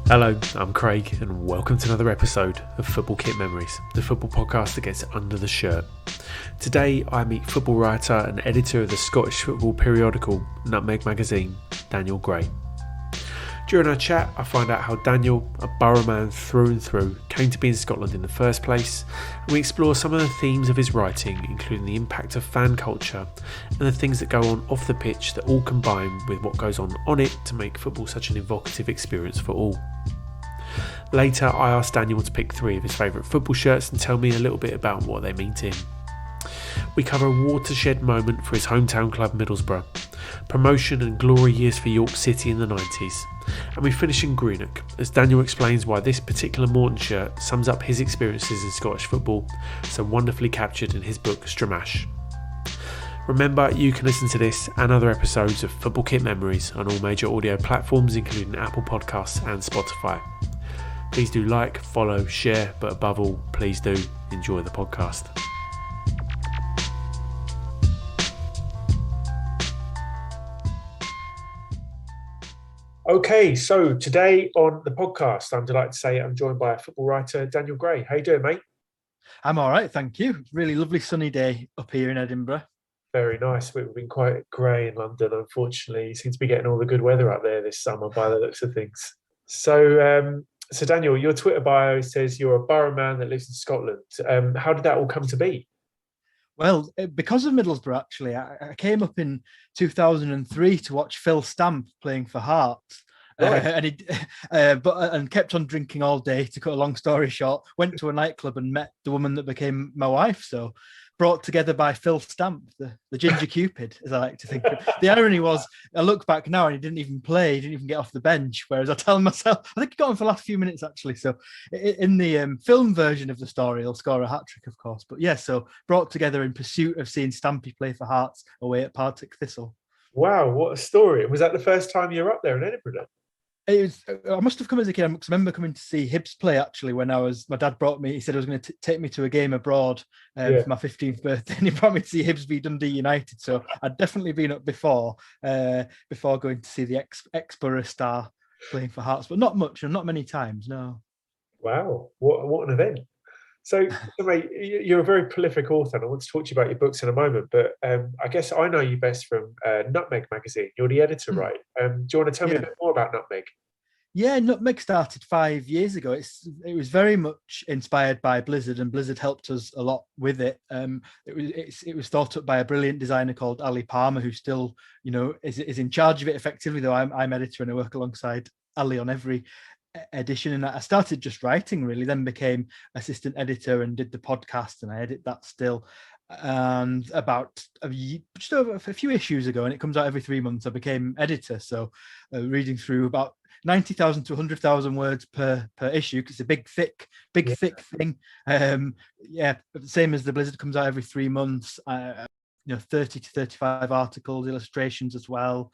Hello, I'm Craig, and welcome to another episode of Football Kit Memories, the football podcast that gets under the shirt. Today, I meet football writer and editor of the Scottish football periodical Nutmeg magazine, Daniel Gray. During our chat, I find out how Daniel, a Boro man through and through, came to be in Scotland in the first place, and we explore some of the themes of his writing, including the impact of fan culture and the things that go on off the pitch that all combine with what goes on it to make football such an evocative experience for all. Later, I asked Daniel to pick 3 of his favourite football shirts and tell me a little bit about what they mean to him. We cover a watershed moment for his hometown club Middlesbrough, promotion and glory years for York City in the 90s, and we finish in Greenock as Daniel explains why this particular Morton shirt sums up his experiences in Scottish football, so wonderfully captured in his book Stramash. Remember, you can listen to this and other episodes of Football Kit Memories on all major audio platforms including Apple Podcasts and Spotify. Please do like, follow, share, but above all, please do enjoy the podcast. Okay, so today on the podcast, I'm delighted to say I'm joined by a football writer, Daniel Gray. How you doing, mate? I'm all right, thank you. Really lovely sunny day up here in Edinburgh. Very nice. We've been quite grey in London, unfortunately. You seem to be getting all the good weather up there this summer by the looks of things. So Daniel, your Twitter bio says you're a Boro man that lives in Scotland. How did that all come to be? Well, because of Middlesbrough, actually, I came up in 2003 to watch Phil Stamp playing for Hearts. Right. And kept on drinking all day. To cut a long story short, went to a nightclub and met the woman that became my wife. So, brought together by Phil Stamp, the Ginger Cupid, as I like to think. The irony was, I look back now and he didn't even play, he didn't even get off the bench. Whereas I tell myself, I think he got on for the last few minutes actually. So, in the film version of the story, he'll score a hat trick, of course. But yeah, so brought together in pursuit of seeing Stampy play for Hearts away at Partick Thistle. Wow, what a story! Was that the first time you were up there in Edinburgh? I must have come as a kid. I remember coming to see Hibs play actually when my dad brought me. He said he was going to take me to a game abroad for my 15th birthday, and he brought me to see Hibs v Dundee United. So I'd definitely been up before going to see the ex-Boro star playing for Hearts, but not much and not many times. No. Wow, what an event! So, mate, you're a very prolific author, and I want to talk to you about your books in a moment. But I guess I know you best from Nutmeg magazine. You're the editor, right? Do you want to tell me a bit more about Nutmeg? Yeah, Nutmeg started 5 years ago. It was very much inspired by Blizzard, and Blizzard helped us a lot with it. It was thought up by a brilliant designer called Ali Palmer, who still, is in charge of it effectively. Though I'm editor and I work alongside Ali on every edition. And I started just writing, really. Then became assistant editor and did the podcast, and I edit that still. And about just over a few issues ago, and it comes out every 3 months, I became editor. So reading through about 90,000 to 100,000 words per issue, because it's a big thick thing. Same as the Blizzard, comes out every 3 months. 30 to 35 articles, illustrations as well.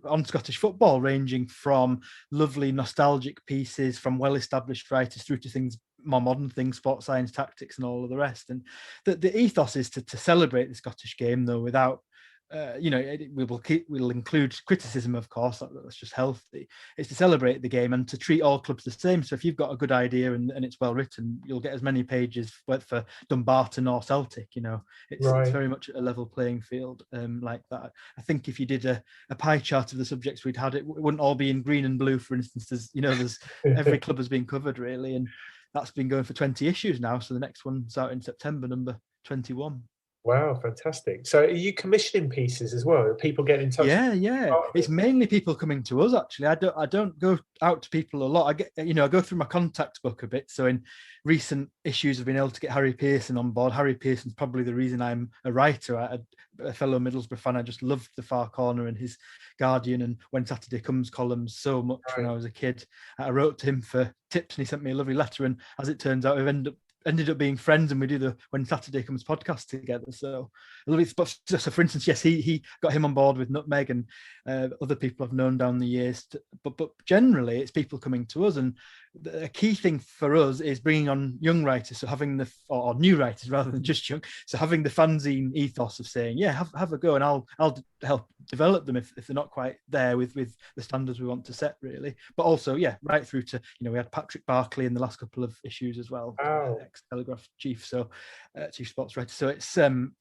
On Scottish football, ranging from lovely nostalgic pieces from well-established writers through to things more modern things, sports science, tactics, and all of the rest. And the ethos is to celebrate the Scottish game, though, without we'll include criticism, of course. That's just healthy. It's to celebrate the game and to treat all clubs the same. So if you've got a good idea and it's well written, you'll get as many pages for Dumbarton or Celtic. It's very much a level playing field like that. I think if you did a pie chart of the subjects we'd had, it wouldn't all be in green and blue, for instance. There's every club has been covered, really, and that's been going for 20 issues now. So the next one's out in September, number 21. Wow, fantastic. So are you commissioning pieces as well? Are people getting in touch? Yeah. It's mainly people coming to us, actually. I don't go out to people a lot. I go through my contact book a bit. So in recent issues, I've been able to get Harry Pearson on board. Harry Pearson's probably the reason I'm a writer. A fellow Middlesbrough fan. I just loved The Far Corner and his Guardian and When Saturday Comes columns so much when I was a kid. I wrote to him for tips and he sent me a lovely letter. And as it turns out, we've ended up being friends, and we do the When Saturday Comes podcast together. So for instance, yes, he got him on board with Nutmeg, and other people I've known down the years. But generally, it's people coming to us, and a key thing for us is bringing on young writers, so having or new writers rather than just young. So having the fanzine ethos of saying, yeah, have a go, and I'll help develop them if they're not quite there with the standards we want to set, really. But also, yeah, right through to, we had Patrick Barclay in the last couple of issues as well, ex-Telegraph chief, so chief sports writer. So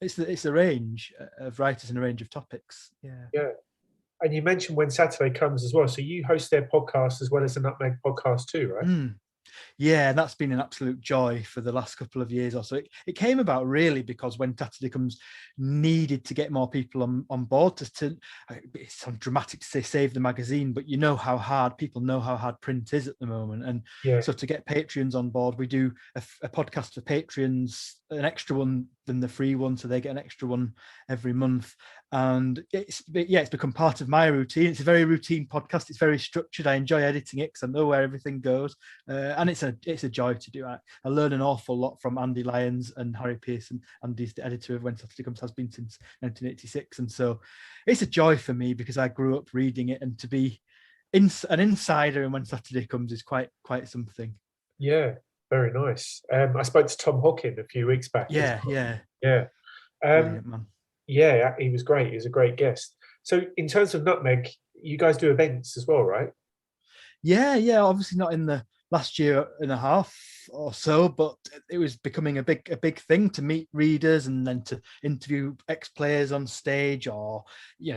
it's a range of writers and a range of topics. Yeah. And you mentioned When Saturday Comes as well. So you host their podcast as well as the Nutmeg podcast too, right? Yeah, that's been an absolute joy for the last couple of years or so. It came about really because When Saturday Comes needed to get more people on board to it's so dramatic to say save the magazine, but people know how hard print is at the moment. And so to get Patreons on board, we do a podcast for Patreons, an extra one than the free one, so they get an extra one every month. And it's become part of my routine. It's a very routine podcast. It's very structured. I enjoy editing it because I know where everything goes, and it's a joy to do. I learn an awful lot from Andy Lyons and Harry Pearson. Andy's the editor of When Saturday Comes, has been since 1986, and so it's a joy for me because I grew up reading it, and to be an insider in When Saturday Comes is quite something. Yeah, very nice. I spoke to Tom Hockin a few weeks back. Yeah. Brilliant, man. Yeah, he was great. He was a great guest. So in terms of Nutmeg, you guys do events as well, right? Yeah. Obviously not in the last year and a half or so, but it was becoming a big thing to meet readers and then to interview ex-players on stage, or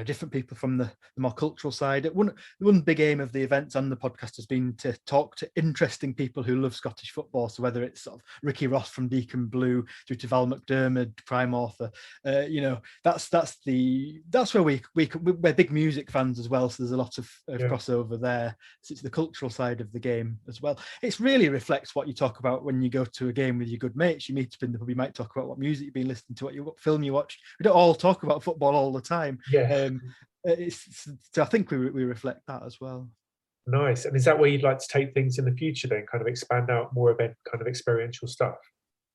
different people from the more cultural side. One big aim of the events and the podcast has been to talk to interesting people who love Scottish football. So whether it's sort of Ricky Ross from Deacon Blue through to Val McDermid, crime author, that's where we're big music fans as well. So there's a lot of crossover there. So it's the cultural side of the game as well. It really reflects what you talk about when you go to a game with your good mates. You meet up in the pub, you might talk about what music you've been listening to, what film you watched. We don't all talk about football all the time. So I think we reflect that as well. Nice. And is that where you'd like to take things in the future then, kind of expand out more event kind of experiential stuff?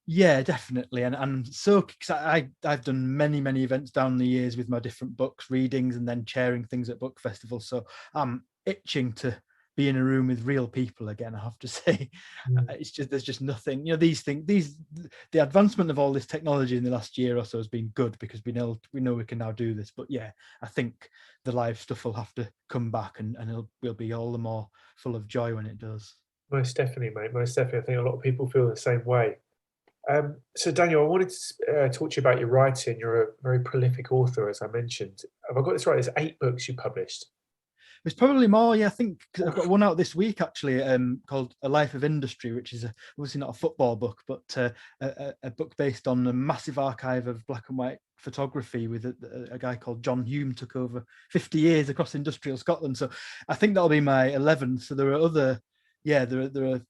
Yeah, definitely. And so, because I've done many events down the years with my different books, readings, and then chairing things at book festivals. So I'm itching to be in a room with real people again, I have to say. It's just, there's just nothing, these things, the advancement of all this technology in the last year or so has been good because we know we can now do this. But yeah, I think the live stuff will have to come back, and we'll be all the more full of joy when it does. Most definitely, mate. Most definitely. I think a lot of people feel the same way. So Daniel, I wanted to talk to you about your writing. You're a very prolific author, as I mentioned. Have I got this right? There's 8 books you published. There's probably more. Yeah, I think I've got one out this week actually, called A Life of Industry, which is obviously not a football book, but a book based on a massive archive of black and white photography with a guy called John Hume, took over 50 years across industrial Scotland. So I think that'll be my 11th. So there are there are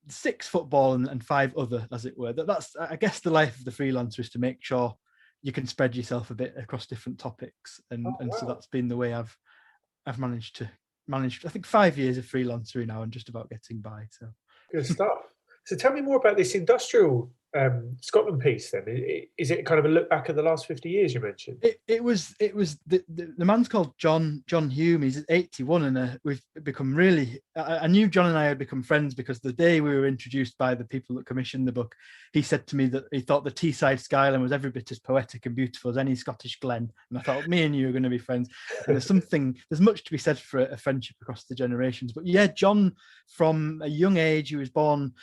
6 football and 5 other, as it were. That's, I guess, the life of the freelancer, is to make sure you can spread yourself a bit across different topics, and so that's been the way I've managed, I think, 5 years of freelancery now and just about getting by. So good stuff. So tell me more about this industrial Scotland piece then. Is it kind of a look back at the last 50 years you mentioned? It was the man's called John Hume. He's 81, and we've become really, I knew John and I had become friends because the day we were introduced by the people that commissioned the book, he said to me that he thought the Teesside skyline was every bit as poetic and beautiful as any Scottish glen, and I thought me and you are going to be friends. And there's much to be said for a friendship across the generations. But yeah, John, from a young age, he was born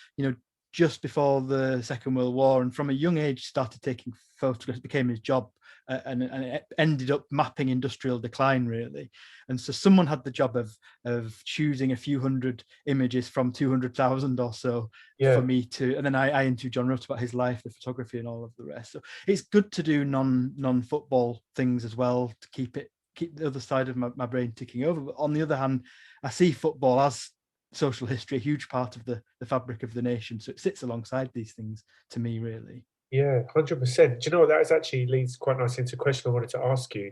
just before the Second World War, and from a young age started taking photographs. It became his job, and it ended up mapping industrial decline, really. And so someone had the job of choosing a few hundred images from 200,000 or so for me to, and then I interviewed John, wrote about his life, the photography, and all of the rest. So it's good to do non-football things as well to keep the other side of my brain ticking over. But on the other hand, I see football as social history, a huge part of the fabric of the nation. So it sits alongside these things to me, really. Yeah, 100%. Do you know what, that actually leads quite nicely into a question I wanted to ask you.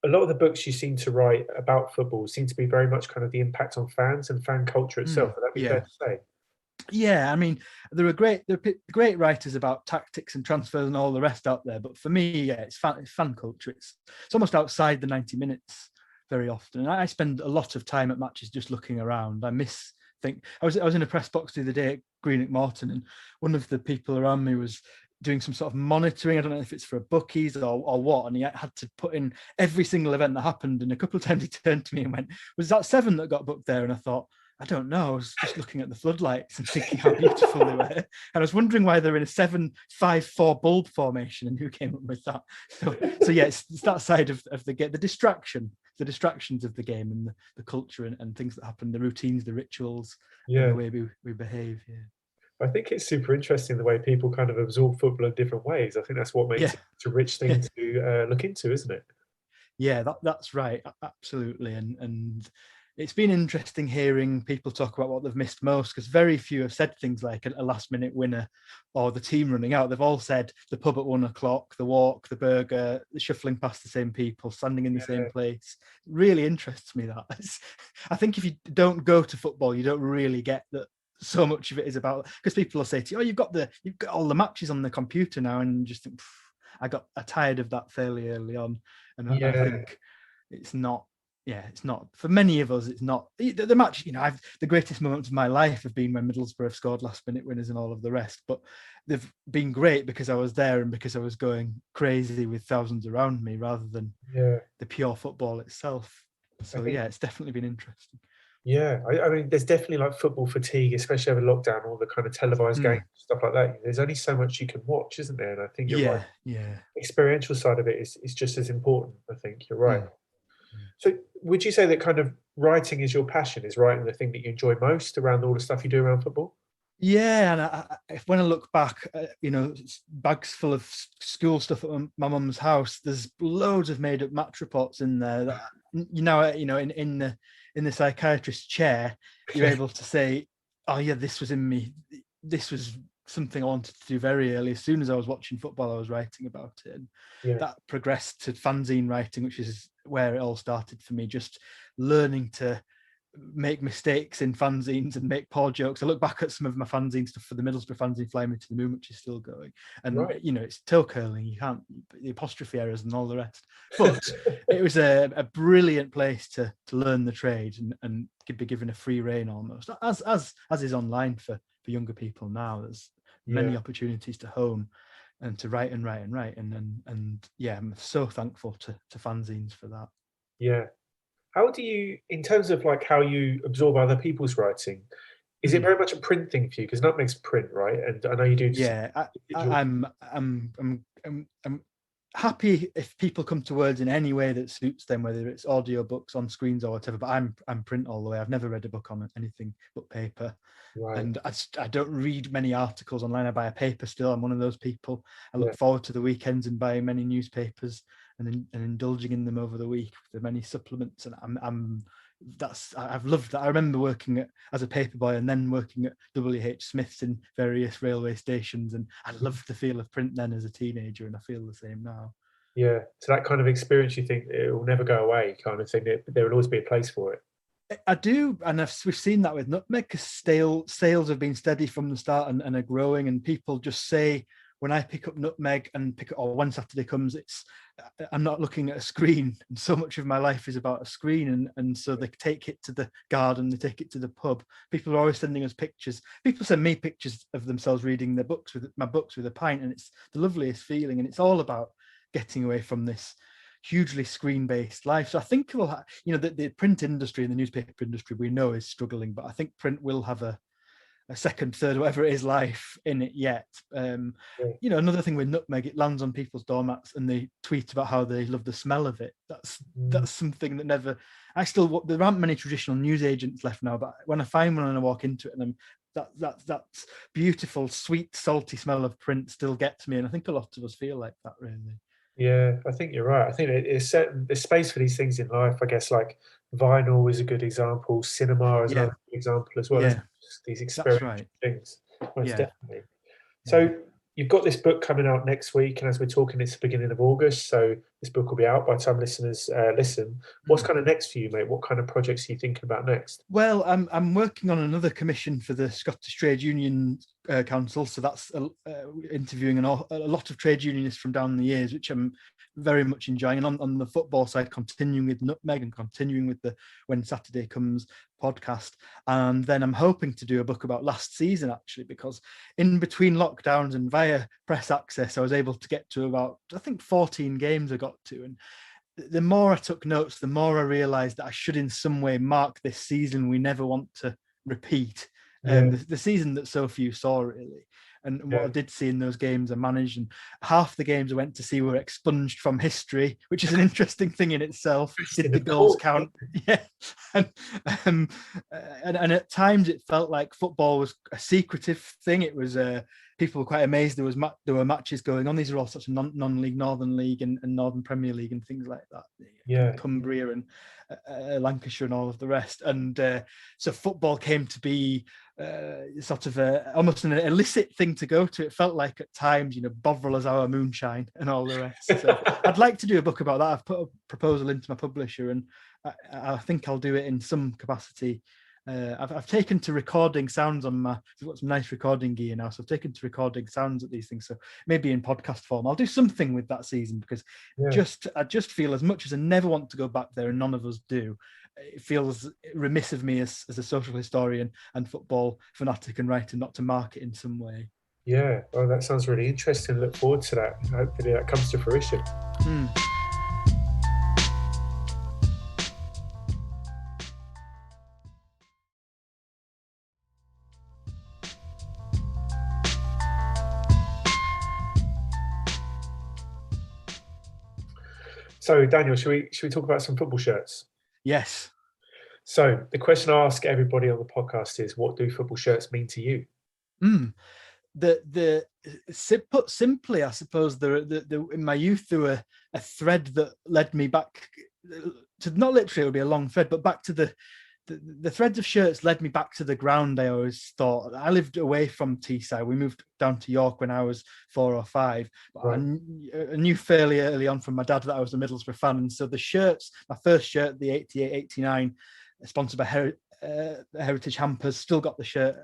A lot of the books you seem to write about football seem to be very much kind of the impact on fans and fan culture itself. Would that be fair to say? Yeah, I mean, there are great writers about tactics and transfers and all the rest out there. But for me, it's fan culture. It's almost outside the 90 minutes very often. And I spend a lot of time at matches just looking around. I miss think I was in a press box the other day at Greenock Morton, and one of the people around me was doing some sort of monitoring. I don't know if it's for a bookies or what, and he had to put in every single event that happened. And a couple of times he turned to me and went, "Was that 7 that got booked there?" And I thought, I don't know. I was just looking at the floodlights and thinking how beautiful they were. And I was wondering why they're in a 7-5-4 bulb formation and who came up with that. So yeah, it's that side of the game, the distractions of the game, and the culture and things that happen, the routines, the rituals, and the way we behave. Yeah. I think it's super interesting the way people kind of absorb football in different ways. I think that's what makes it a rich thing to look into, isn't it? Yeah, that's right. Absolutely. And it's been interesting hearing people talk about what they've missed most, because very few have said things like a last minute winner or the team running out. They've all said the pub at 1 o'clock, the walk, the burger, the shuffling past the same people, standing in the same place. It really interests me, that. I think if you don't go to football, you don't really get that. So much of it is about, because people will say to you, "Oh, you've got all the matches on the computer now," and you just think, I got tired of that fairly early on, and I think it's not. Yeah, it's not for many of us. It's not the match. The greatest moments of my life have been when Middlesbrough have scored last-minute winners and all of the rest. But they've been great because I was there and because I was going crazy with thousands around me, rather than the pure football itself. So it's definitely been interesting. Yeah, I mean, there's definitely like football fatigue, especially over lockdown, all the kind of televised games, stuff like that. There's only so much you can watch, isn't there? And I think you're right. Yeah. Experiential side of it is just as important. I think you're right. So would you say that kind of writing is your passion? Is writing the thing that you enjoy most around all the stuff you do around football? Yeah, and when I look back, bags full of school stuff at my mum's house, there's loads of made-up match reports in there that, in the psychiatrist's chair, you're able to say, "Oh yeah, this was in me. This was something I wanted to do very early. As soon as I was watching football, I was writing about it." And that progressed to fanzine writing, which is where it all started for me. Just learning to make mistakes in fanzines and make poor jokes. I look back at some of my fanzine stuff for the Middlesbrough fanzine, Fly Me to the Moon, which is still going. And, it's toe curling. You can't, the apostrophe errors and all the rest. But it was a brilliant place to learn the trade and be given a free rein almost, as is online for younger people now. There's many opportunities to hone and to write and write and write. And I'm so thankful to fanzines for that. Yeah. How do you, in terms of like how you absorb other people's writing, is it very much a print thing for you? Because Nutmeg's print, right? And I know you do. Yeah, I'm happy if people come to words in any way that suits them, whether it's audio books on screens or whatever. But I'm print all the way. I've never read a book on anything but paper. Right. And I don't read many articles online. I buy a paper still. I'm one of those people. I look forward to the weekends and buying many newspapers and indulging in them over the week with the many supplements. And I've loved that. I remember working as a paperboy and then working at WH Smith's in various railway stations, and I loved the feel of print then as a teenager, and I feel the same now. Yeah, so that kind of experience, you think it will never go away, kind of thing. There will always be a place for it. I do, and we've seen that with Nutmeg, because sales have been steady from the start and are growing, and people just say, when I pick up Nutmeg or when Saturday comes, I'm not looking at a screen. And so much of my life is about a screen. And so they take it to the garden, they take it to the pub. People are always sending us pictures. People send me pictures of themselves reading my books with a pint. And it's the loveliest feeling. And it's all about getting away from this hugely screen-based life. So I think the print industry and the newspaper industry we know is struggling, but I think print will have a second, third, whatever it is, life in it yet. Another thing with Nutmeg, it lands on people's doormats and they tweet about how they love the smell of it. That's something that never. There aren't many traditional newsagents left now, but when I find one and I walk into it, and that beautiful, sweet, salty smell of print still gets me, and I think a lot of us feel like that, really. Yeah, I think you're right. I think there's space for these things in life. I guess like vinyl is a good example. Cinema is another good example as well. Yeah. These experiential things, most definitely. So you've got this book coming out next week, and as we're talking, it's the beginning of August. So this book will be out by the time listeners listen. What's kind of next for you, mate? What kind of projects are you thinking about next? Well, I'm working on another commission for the Scottish Trade Union Council, so that's interviewing a lot of trade unionists from down the years, which I'm very much enjoying. And on the football side, continuing with Nutmeg and continuing with the When Saturday Comes podcast. And then I'm hoping to do a book about last season, actually, because in between lockdowns and via press access, I was able to get to about, I think, 14 games I got to. And the more I took notes, the more I realised that I should in some way mark this season we never want to repeat. The season that so few saw, really. And what I did see in those games I managed, and half the games I went to see were expunged from history, which is an interesting thing in itself. Did the goals count? Yeah. And at times it felt like football was a secretive thing. It was people were quite amazed there were matches going on. These are all sorts of non-league, Northern League and Northern Premier League and things like that. Yeah. Cumbria and Lancashire and all of the rest. And so football came to be sort of almost an illicit thing to go to. It felt like at times, Bovril as our moonshine and all the rest. So I'd like to do a book about that. I've put a proposal into my publisher, and I think I'll do it in some capacity. I've taken to recording sounds on I've got some nice recording gear now, so I've taken to recording sounds at these things. So maybe in podcast form, I'll do something with that season, because I just feel, as much as I never want to go back there, and none of us do, it feels remiss of me as a social historian and football fanatic and writer not to mark it in some way. Yeah, well, that sounds really interesting. Look forward to that. Hopefully that comes to fruition. So, Daniel, should we talk about some football shirts? Yes. So, the question I ask everybody on the podcast is, what do football shirts mean to you? Put simply, I suppose, in my youth, there were a thread that led me back to, not literally, it would be a long thread, but back to the threads of shirts led me back to the ground. I always thought, I lived away from Teesside. We moved down to York when I was 4 or 5. Right. I knew fairly early on from my dad that I was a Middlesbrough fan. And so the shirts, my first shirt, the 88, 89, sponsored by Heritage Hampers, still got the shirt,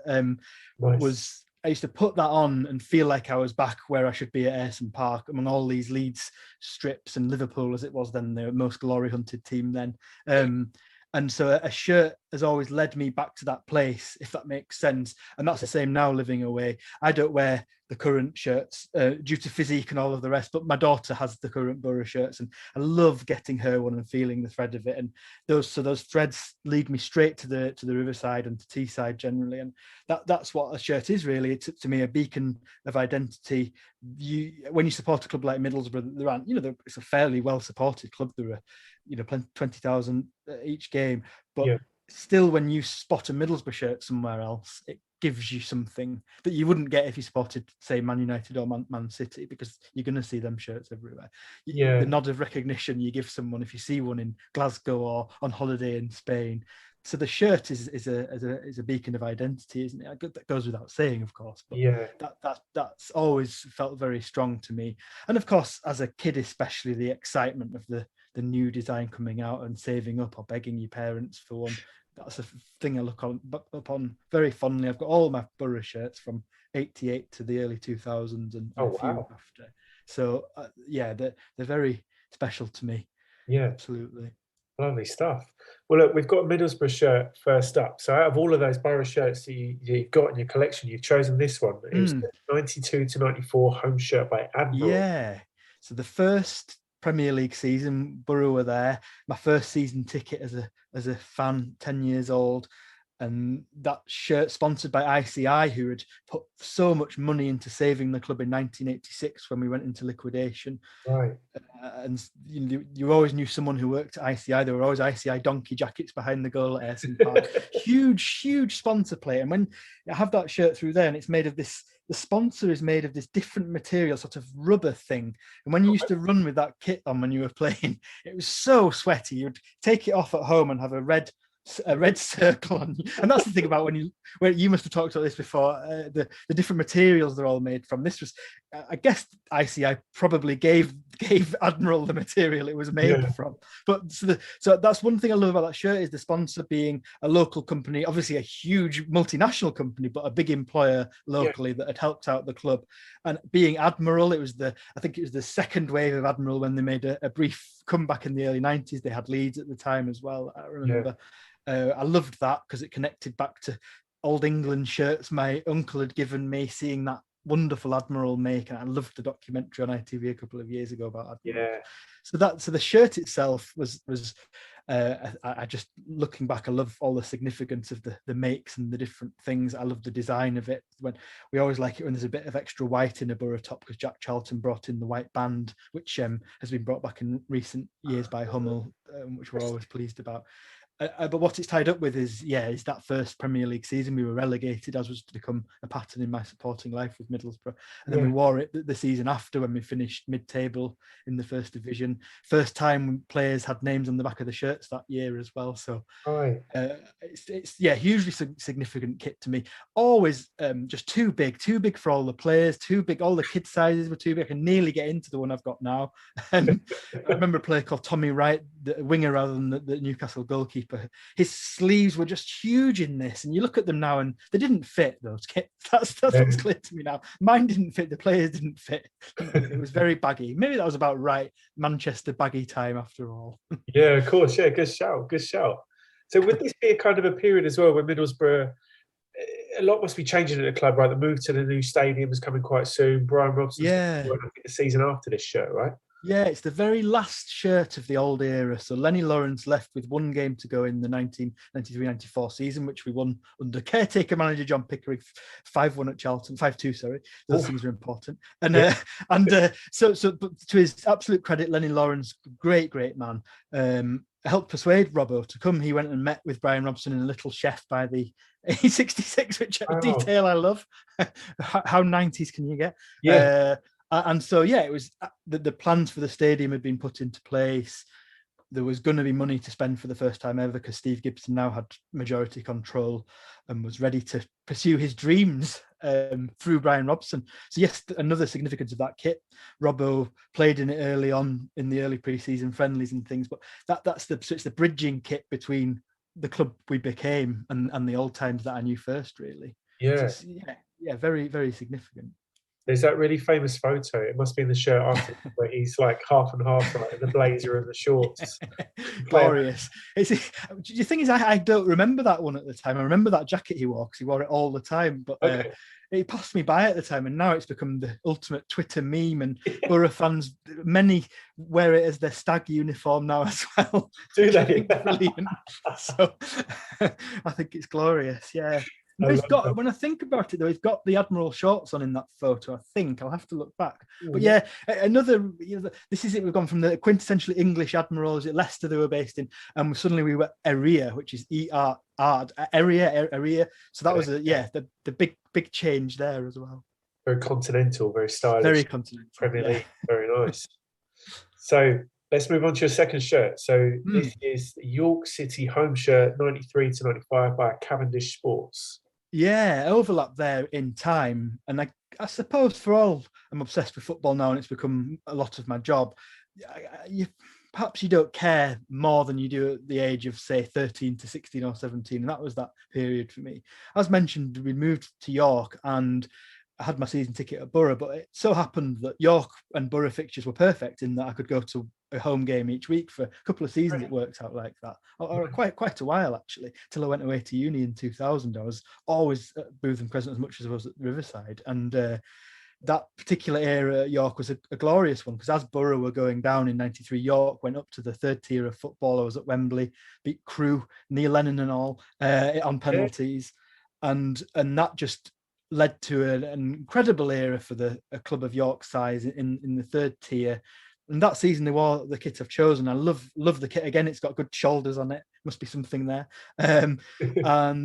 nice. I used to put that on and feel like I was back where I should be at Ayresome Park, among all these Leeds strips and Liverpool, as it was then, the most glory hunted team then. And so a shirt has always led me back to that place, if that makes sense. And that's the same now, living away. I don't wear the current shirts due to physique and all of the rest, but my daughter has the current Boro shirts, and I love getting her one and feeling the thread of it. And those threads lead me straight to the Riverside and to Teesside generally. And that's what a shirt is, really. It's, to me, a beacon of identity. When you support a club like Middlesbrough, it's a fairly well supported club. There are 20,000 each game, but still, when you spot a Middlesbrough shirt somewhere else, it gives you something that you wouldn't get if you spotted, say, Man United or Man City, because you're going to see them shirts everywhere. The nod of recognition you give someone if you see one in Glasgow or on holiday in Spain. So the shirt is a beacon of identity, isn't it? That goes without saying, of course. But that's always felt very strong to me. And of course, as a kid, especially, the excitement of the new design coming out and saving up or begging your parents for one. That's a thing I look upon very fondly. I've got all my Boro shirts from 88 to the early 2000s and a few after. So they're very special to me. Yeah, absolutely. Lovely stuff. Well, look, we've got a Middlesbrough shirt first up. So out of all of those Boro shirts that you've got in your collection, you've chosen this one. It was the 92 to 94 home shirt by Admiral. Yeah. So the first Premier League season, Boro were there. My first season ticket as a fan, 10 years old. And that shirt sponsored by ICI, who had put so much money into saving the club in 1986 when we went into liquidation. Right. And you always knew someone who worked at ICI. There were always ICI donkey jackets behind the goal at Ayresome Park. Huge sponsor plate. And when I have that shirt through there, and it's made of this, the sponsor is made of this different material, sort of rubber thing. And when you used to run with that kit on when you were playing, it was so sweaty. You'd take it off at home and have a red circle on you. And that's the thing about when you must have talked about this before, the different materials they're all made from. This was I guess ICI probably gave Admiral the material it was made from. But so that's one thing I love about that shirt, is the sponsor being a local company, obviously a huge multinational company, but a big employer locally that had helped out the club. And being Admiral, I think it was the second wave of Admiral when they made a brief comeback in the early 90s. They had Leeds at the time as well, I remember. I loved that because it connected back to Old England shirts my uncle had given me, seeing that wonderful Admiral make. And I loved the documentary on ITV a couple of years ago about Admiral. So the shirt itself was I just, looking back, I love all the significance of the makes and the different things. I love the design of it. When we always like it when there's a bit of extra white in a Boro top, because Jack Charlton brought in the white band, which has been brought back in recent years by Hummel, which we're always pleased about. But what it's tied up with is that first Premier League season we were relegated, as was to become a pattern in my supporting life with Middlesbrough. And then we wore it the season after, when we finished mid-table in the first division. First time players had names on the back of the shirts that year as well. So it's hugely significant kit to me. Always just too big for all the players, too big. All the kid sizes were too big. I can nearly get into the one I've got now. And I remember a player called Tommy Wright, the winger rather than the Newcastle goalkeeper. His sleeves were just huge in this, and you look at them now and they didn't fit those kits. That's what's clear to me now. Mine didn't fit, the players didn't fit. It was very baggy. Maybe that was about right Manchester baggy time after all. Yeah, of course. Yeah, good shout. So would this be a kind of a period as well where Middlesbrough, a lot must be changing at the club, right? The move to the new stadium is coming quite soon. Brian Robson's I think the season after this shirt, right? Yeah, it's the very last shirt of the old era. So Lenny Lawrence left with one game to go in the 1993-94 season, which we won under caretaker manager John Pickering, 5-1 at Charlton, 5-2, sorry. Those things are important. And so but to his absolute credit, Lenny Lawrence, great man, helped persuade Robbo to come. He went and met with Brian Robson in a little chef by the A66, which a detail I love. How 90s can you get? And so, it was the plans for the stadium had been put into place. There was going to be money to spend for the first time ever, because Steve Gibson now had majority control and was ready to pursue his dreams through Brian Robson. So yes, another significance of that kit. Robbo played in it early on in the early pre-season friendlies and things, but it's the bridging kit between the club we became and the old times that I knew first, really. So very, very significant. There's that really famous photo. It must be in the shirt after, where he's like half and half, like in the blazer and the shorts. Glorious. The thing is, I don't remember that one at the time. I remember that jacket he wore, because he wore it all the time. But it passed me by at the time, and now it's become the ultimate Twitter meme. And Boro fans, many wear it as their stag uniform now as well. Do they? Brilliant. So I think it's glorious. Yeah. No, when I think about it, though, he's got the Admiral shorts on in that photo. I think I'll have to look back. But another. This is it. We've gone from the quintessentially English Admiral, is it Leicester they were based in, and suddenly we were Area, which is Area. So that was the big change there as well. Very continental, very stylish. Very continental. Premier League, very nice. So let's move on to your second shirt. So this is the York City home shirt, 93-95 by Cavendish Sports. Yeah, overlap there in time. And I suppose for all, I'm obsessed with football now and it's become a lot of my job. Perhaps you don't care more than you do at the age of, say, 13 to 16 or 17. And that was that period for me. As mentioned, we moved to York and I had my season ticket at Boro, but it so happened that York and Boro fixtures were perfect in that I could go to a home game each week for a couple of seasons. It worked out like that, or quite a while actually, till I went away to uni in 2000. I was always at Booth and Crescent as much as I was at Riverside, and that particular era at York was a glorious one, because as Boro were going down in 93, York went up to the third tier of football. I was at Wembley, beat Crewe, Neil Lennon and all on penalties, and that just led to an incredible era for a club of York size in the third tier. And that season they wore the kit I've chosen. I love the kit. Again, it's got good shoulders on it. must be something there. And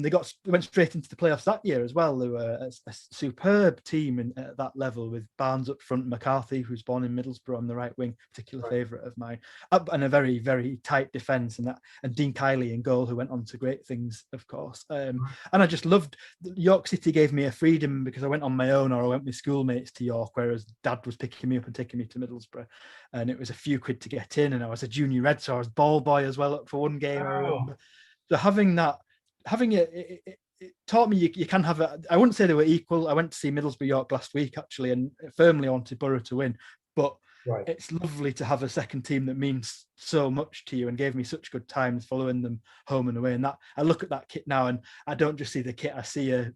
they went straight into the playoffs that year as well. They were a superb team at that level, with Barnes up front, McCarthy, who's born in Middlesbrough, on the right wing, particular favourite of mine, and a very, very tight defence, and Dean Kiley in goal, who went on to great things, of course. And I just loved York City. Gave me a freedom because I went on my own, or I went with schoolmates to York, whereas Dad was picking me up and taking me to Middlesbrough, and it was a few quid to get in. And I was a junior red, so I was ball boy as well up for one game. I remember. So having it taught me you can have I wouldn't say they were equal. I went to see Middlesbrough York last week actually, and firmly wanted Boro to win, but it's lovely to have a second team that means so much to you, and gave me such good times following them home and away. And that, I look at that kit now, and I don't just see the kit, I see a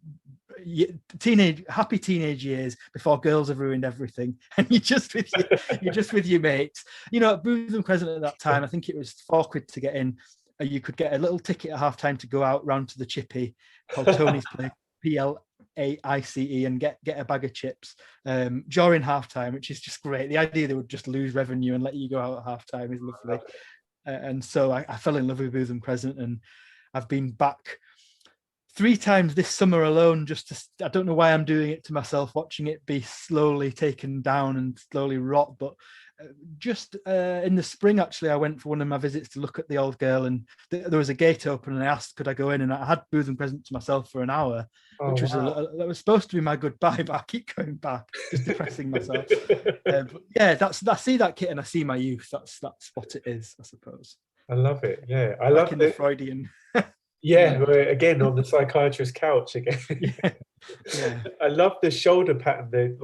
happy teenage years before girls have ruined everything, and you're just with your mates. At Bootham Crescent at that time, I think it was £4 to get in. You could get a little ticket at half time to go out round to the chippy called Tony's Place, PLAICE, and get a bag of chips during half time, which is just great. The idea they would just lose revenue and let you go out at half time is lovely. And so I fell in love with Bootham Crescent, and I've been back 3 times this summer alone. I don't know why I'm doing it to myself, watching it be slowly taken down and slowly rot, but just in the spring, actually, I went for one of my visits to look at the old girl, and there was a gate open, and I asked, could I go in? And I had Bootham Crescent to myself for an hour, which was that was supposed to be my goodbye, but I keep going back, just depressing myself. But yeah, I see that kit and I see my youth. That's what it is, I suppose. I love it. Yeah, I love the Freudian. Yeah, we're again on the psychiatrist's couch again. Yeah. I love the shoulder pattern.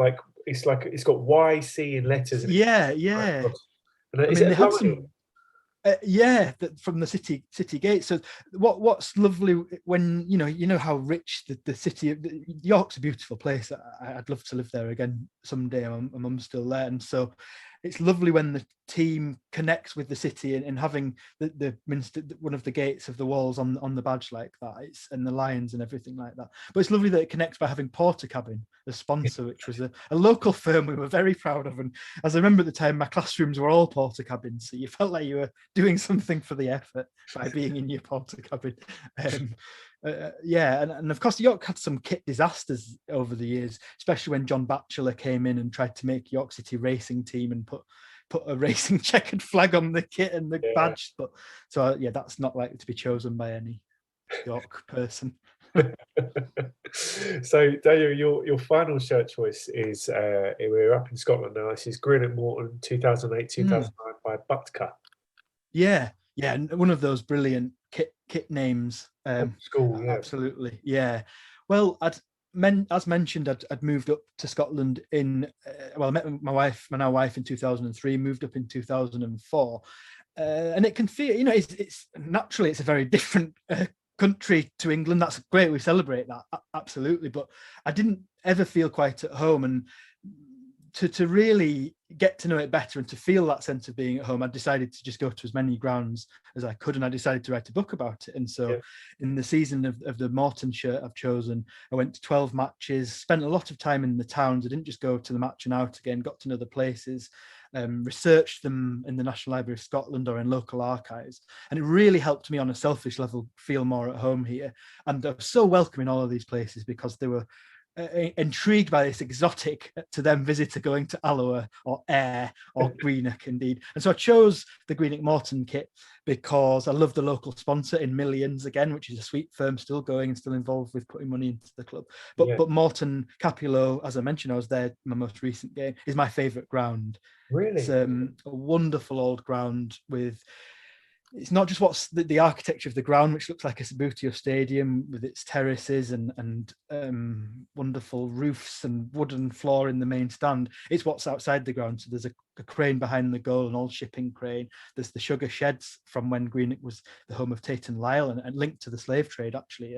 It's got YC in letters. Yeah. And they have some. From the city gate. So what's lovely when you know how rich the city. York's a beautiful place. I'd love to live there again someday. My mum's still there, and so it's lovely when the team connects with the city and having the Minster, one of the gates of the walls on the badge like that, and the lions and everything like that. But it's lovely that it connects by having Portakabin as sponsor, which was a local firm we were very proud of. And as I remember at the time, my classrooms were all Portakabins, so you felt like you were doing something for the effort by being in your Portakabin. And of course York had some kit disasters over the years, especially when John Batchelor came in and tried to make York City racing team and put a racing checkered flag on the kit and the badge. But so that's not likely to be chosen by any York person. So Daniel, your final shirt choice is we're up in Scotland now. This is Greenock Morton 2008-2009 by Butker. Yeah, and one of those brilliant kit names. School, absolutely, yeah. Well, as mentioned, I'd moved up to Scotland I met my wife in 2003, moved up in 2004, and it can feel, it's naturally it's a very different country to England. That's great, we celebrate that, absolutely, but I didn't ever feel quite at home, and to really get to know it better and to feel that sense of being at home, I decided to just go to as many grounds as I could, and I decided to write a book about it. And so in the season of the Morton shirt I've chosen, I went to 12 matches, spent a lot of time in the towns. I didn't just go to the match and out again, got to know the places, researched them in the National Library of Scotland or in local archives. And it really helped me on a selfish level feel more at home here. And I was so welcome in all of these places because they were intrigued by this exotic to them visitor going to Alloa or Ayr or Greenock indeed. And so I chose the Greenock Morton kit because I love the local sponsor in Millions again, which is a sweet firm still going and still involved with putting money into the club. But Morton Capulo, as I mentioned, I was there my most recent game, is my favourite ground. Really? It's a wonderful old ground with, it's not just what's the architecture of the ground, which looks like a Subbuteo Stadium with its terraces and wonderful roofs and wooden floor in the main stand. It's what's outside the ground. So there's a crane behind the goal, an old shipping crane. There's the sugar sheds from when Greenock was the home of Tate and Lyle and linked to the slave trade, actually.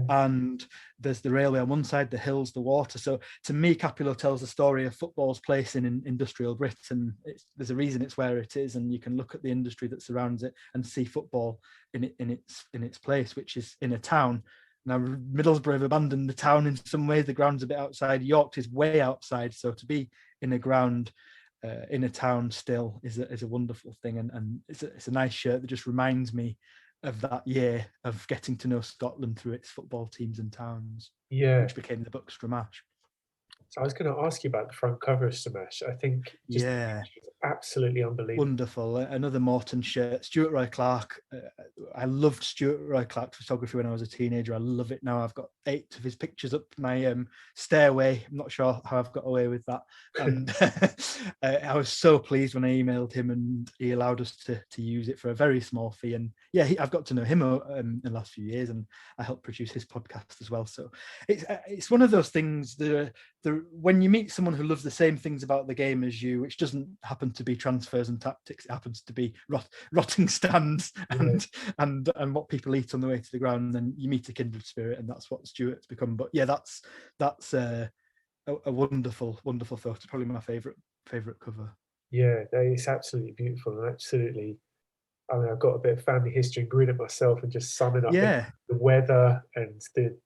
And there's the railway on one side, the hills, the water. So to me, Capulo tells the story of football's place in industrial Britain. There's a reason it's where it is, and you can look at the industry that surrounds it and see football in its place, which is in a town. Now Middlesbrough have abandoned the town in some ways. The ground's a bit outside. York is way outside. So to be in a ground in a town still is a wonderful thing, and it's a nice shirt that just reminds me of that year of getting to know Scotland through its football teams and towns, Yeah. which became the book Stramash. So I was going to ask you about the front cover of Stramash. I think just absolutely unbelievable. Wonderful. Another Morton shirt. Stuart Roy Clark. I loved Stuart Roy Clark's photography when I was a teenager. I love it now. I've got 8 of his pictures up my stairway. I'm not sure how I've got away with that. And I was so pleased when I emailed him and he allowed us to use it for a very small fee. And yeah, I've got to know him in the last few years, and I helped produce his podcast as well. So it's one of those things that when you meet someone who loves the same things about the game as you, which doesn't happen to be transfers and tactics, it happens to be rotting stands and what people eat on the way to the ground, then you meet a kindred spirit, and that's what Stuart's become. But yeah, that's a wonderful photo, probably my favorite cover. Yeah, it's absolutely beautiful, and absolutely, I mean, I've got a bit of family history in Greenock myself, and just summing up the weather and the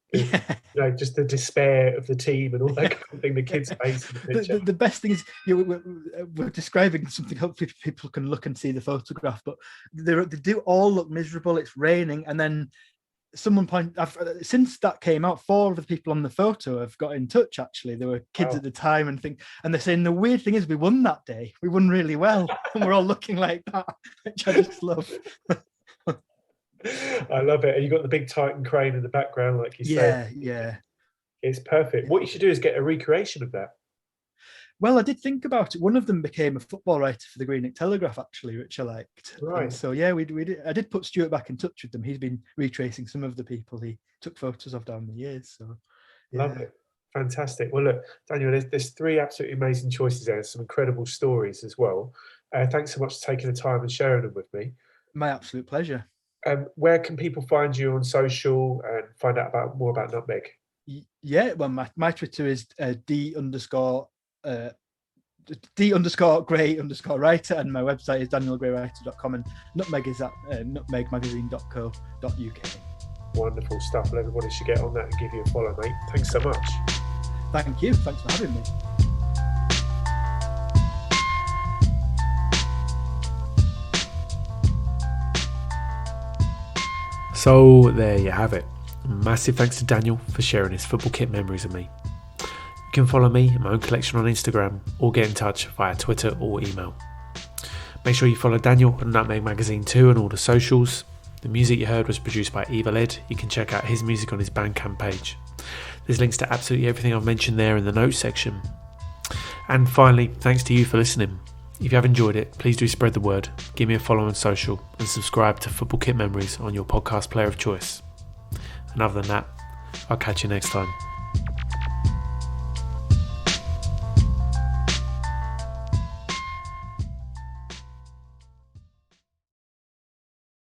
just the despair of the team and all that kind of thing, the kids' face in the picture. The best thing is we're describing something, hopefully people can look and see the photograph, but they do all look miserable. It's raining, and then someone since that came out, 4 of the people on the photo have got in touch. Actually, there were kids at the time and they're saying the weird thing is we won that day. We won really well, and we're all looking like that, which I just love. I love it. And you got the big Titan crane in the background, like you said. Yeah. It's perfect. What you should do is get a recreation of that. Well, I did think about it. One of them became a football writer for the Greenock Telegraph, actually, which I liked. Right. And so yeah, we did. I did put Stuart back in touch with them. He's been retracing some of the people he took photos of down the years. So yeah. Love it. Fantastic. Well, look, Daniel, there's 3 absolutely amazing choices there, and some incredible stories as well. Thanks so much for taking the time and sharing them with me. My absolute pleasure. Where can people find you on social and find out more about Nutmeg? Yeah, well, my Twitter is D_Gray_writer, and my website is danielgraywriter.com, and Nutmeg is at nutmegmagazine.co.uk. Wonderful stuff. Well, everybody should get on that and give you a follow, mate. Thanks so much. Thank you. Thanks for having me. So there you have it. Massive thanks to Daniel for sharing his football kit memories with me. You can follow me and my own collection on Instagram, or get in touch via Twitter or email. Make sure you follow Daniel on Nutmeg Magazine too on all the socials. The music you heard was produced by Evil Ed. You can check out his music on his Bandcamp page. There's links to absolutely everything I've mentioned there in the notes section. And finally, thanks to you for listening. If you have enjoyed it, please do spread the word, give me a follow on social, and subscribe to Football Kit Memories on your podcast player of choice. And other than that, I'll catch you next time.